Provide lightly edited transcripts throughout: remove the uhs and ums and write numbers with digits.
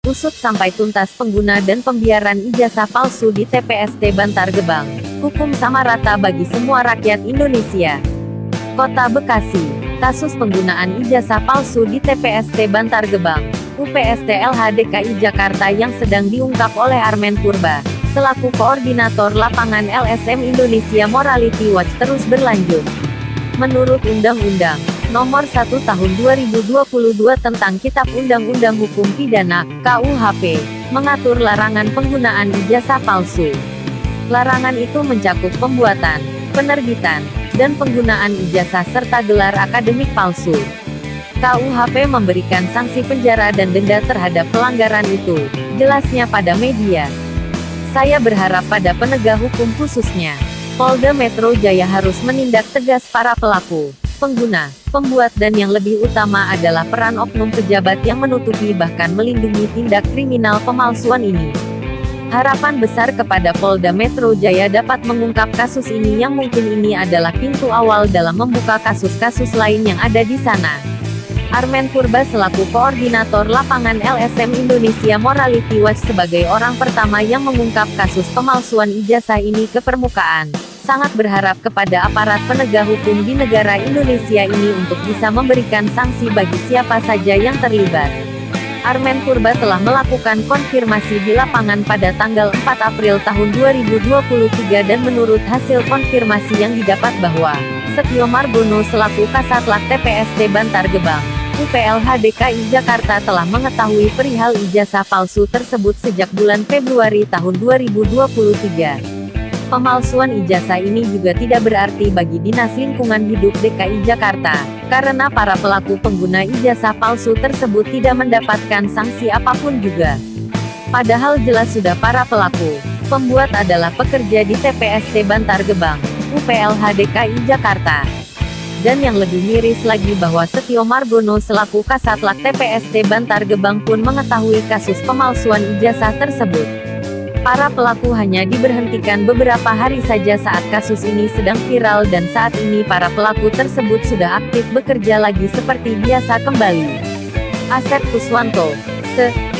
Usut sampai tuntas pengguna dan pembiaran ijazah palsu di TPST Bantar Gebang. Hukum sama rata bagi semua rakyat Indonesia. Kota Bekasi. Kasus penggunaan ijazah palsu di TPST Bantar Gebang, UPST LHDKI Jakarta yang sedang diungkap oleh Armen Purba, selaku Koordinator Lapangan LSM Indonesia Morality Watch terus berlanjut. Menurut Undang-Undang Nomor 1 Tahun 2022 tentang Kitab Undang-Undang Hukum Pidana, KUHP, mengatur larangan penggunaan ijazah palsu. Larangan itu mencakup pembuatan, penerbitan, dan penggunaan ijazah serta gelar akademik palsu. KUHP memberikan sanksi penjara dan denda terhadap pelanggaran itu, jelasnya pada media. Saya berharap pada penegak hukum khususnya Polda Metro Jaya harus menindak tegas para pelaku, pengguna, pembuat dan yang lebih utama adalah peran oknum pejabat yang menutupi bahkan melindungi tindak kriminal pemalsuan ini. Harapan besar kepada Polda Metro Jaya dapat mengungkap kasus ini yang mungkin ini adalah pintu awal dalam membuka kasus-kasus lain yang ada di sana. Armen Purba selaku Koordinator Lapangan LSM Indonesia Morality Watch sebagai orang pertama yang mengungkap kasus pemalsuan ijazah ini ke permukaan, sangat berharap kepada aparat penegak hukum di negara Indonesia ini untuk bisa memberikan sanksi bagi siapa saja yang terlibat. Armen Purba telah melakukan konfirmasi di lapangan pada tanggal 4 April tahun 2023 dan menurut hasil konfirmasi yang didapat bahwa Setio Margono selaku Kasatlantas TPST Bantar Gebang, UPLHDKI Jakarta telah mengetahui perihal ijazah palsu tersebut sejak bulan Februari tahun 2023. Pemalsuan ijazah ini juga tidak berarti bagi Dinas Lingkungan Hidup DKI Jakarta, karena para pelaku pengguna ijazah palsu tersebut tidak mendapatkan sanksi apapun juga. Padahal jelas sudah para pelaku, pembuat adalah pekerja di TPST Bantar Gebang, UPLHDKI Jakarta. Dan yang lebih miris lagi bahwa Setio Margono selaku Kasatlantas TPST Bantar Gebang pun mengetahui kasus pemalsuan ijazah tersebut. Para pelaku hanya diberhentikan beberapa hari saja saat kasus ini sedang viral dan saat ini para pelaku tersebut sudah aktif bekerja lagi seperti biasa kembali. Asep Kuswanto,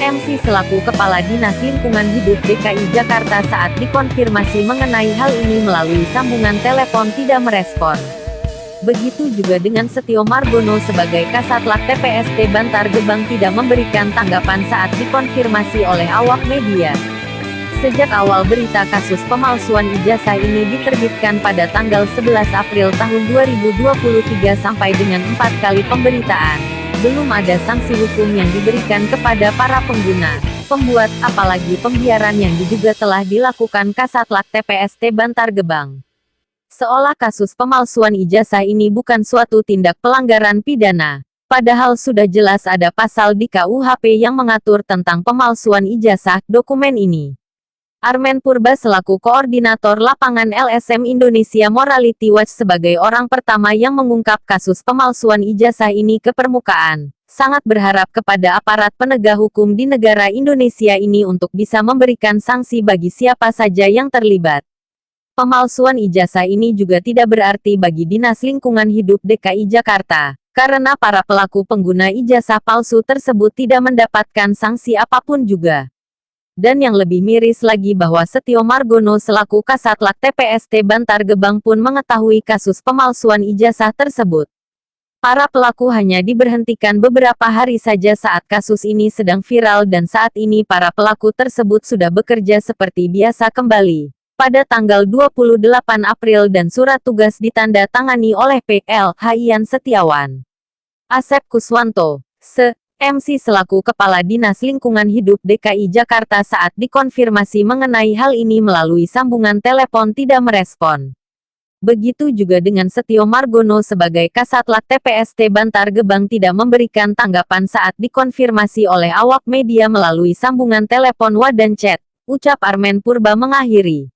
MC selaku Kepala Dinas Lingkungan Hidup DKI Jakarta saat dikonfirmasi mengenai hal ini melalui sambungan telepon tidak merespon. Begitu juga dengan Setio Margono sebagai Kasatlantas TPST Bantar Gebang tidak memberikan tanggapan saat dikonfirmasi oleh awak media. Sejak awal berita kasus pemalsuan ijazah ini diterbitkan pada tanggal 11 April tahun 2023 sampai dengan 4 kali pemberitaan, belum ada sanksi hukum yang diberikan kepada para pengguna, pembuat, apalagi pembiaran yang diduga telah dilakukan Kasatlantas TPST Bantar Gebang. Seolah kasus pemalsuan ijazah ini bukan suatu tindak pelanggaran pidana, padahal sudah jelas ada pasal di KUHP yang mengatur tentang pemalsuan ijazah. Dokumen ini Armen Purba selaku Koordinator Lapangan LSM Indonesia Morality Watch sebagai orang pertama yang mengungkap kasus pemalsuan ijazah ini ke permukaan, sangat berharap kepada aparat penegak hukum di negara Indonesia ini untuk bisa memberikan sanksi bagi siapa saja yang terlibat. Pemalsuan ijazah ini juga tidak berarti bagi Dinas Lingkungan Hidup DKI Jakarta, karena para pelaku pengguna ijazah palsu tersebut tidak mendapatkan sanksi apapun juga. Dan yang lebih miris lagi bahwa Setio Margono selaku Kasatlantas TPST Bantar Gebang pun mengetahui kasus pemalsuan ijazah tersebut. Para pelaku hanya diberhentikan beberapa hari saja saat kasus ini sedang viral dan saat ini para pelaku tersebut sudah bekerja seperti biasa kembali. Pada tanggal 28 April dan surat tugas ditanda tangani oleh PL Haiyan Setiawan. Asep Kuswanto, MC selaku Kepala Dinas Lingkungan Hidup DKI Jakarta saat dikonfirmasi mengenai hal ini melalui sambungan telepon tidak merespon. Begitu juga dengan Setio Margono sebagai Kasatlantas TPST Bantar Gebang tidak memberikan tanggapan saat dikonfirmasi oleh awak media melalui sambungan telepon dan chat, ucap Armen Purba mengakhiri.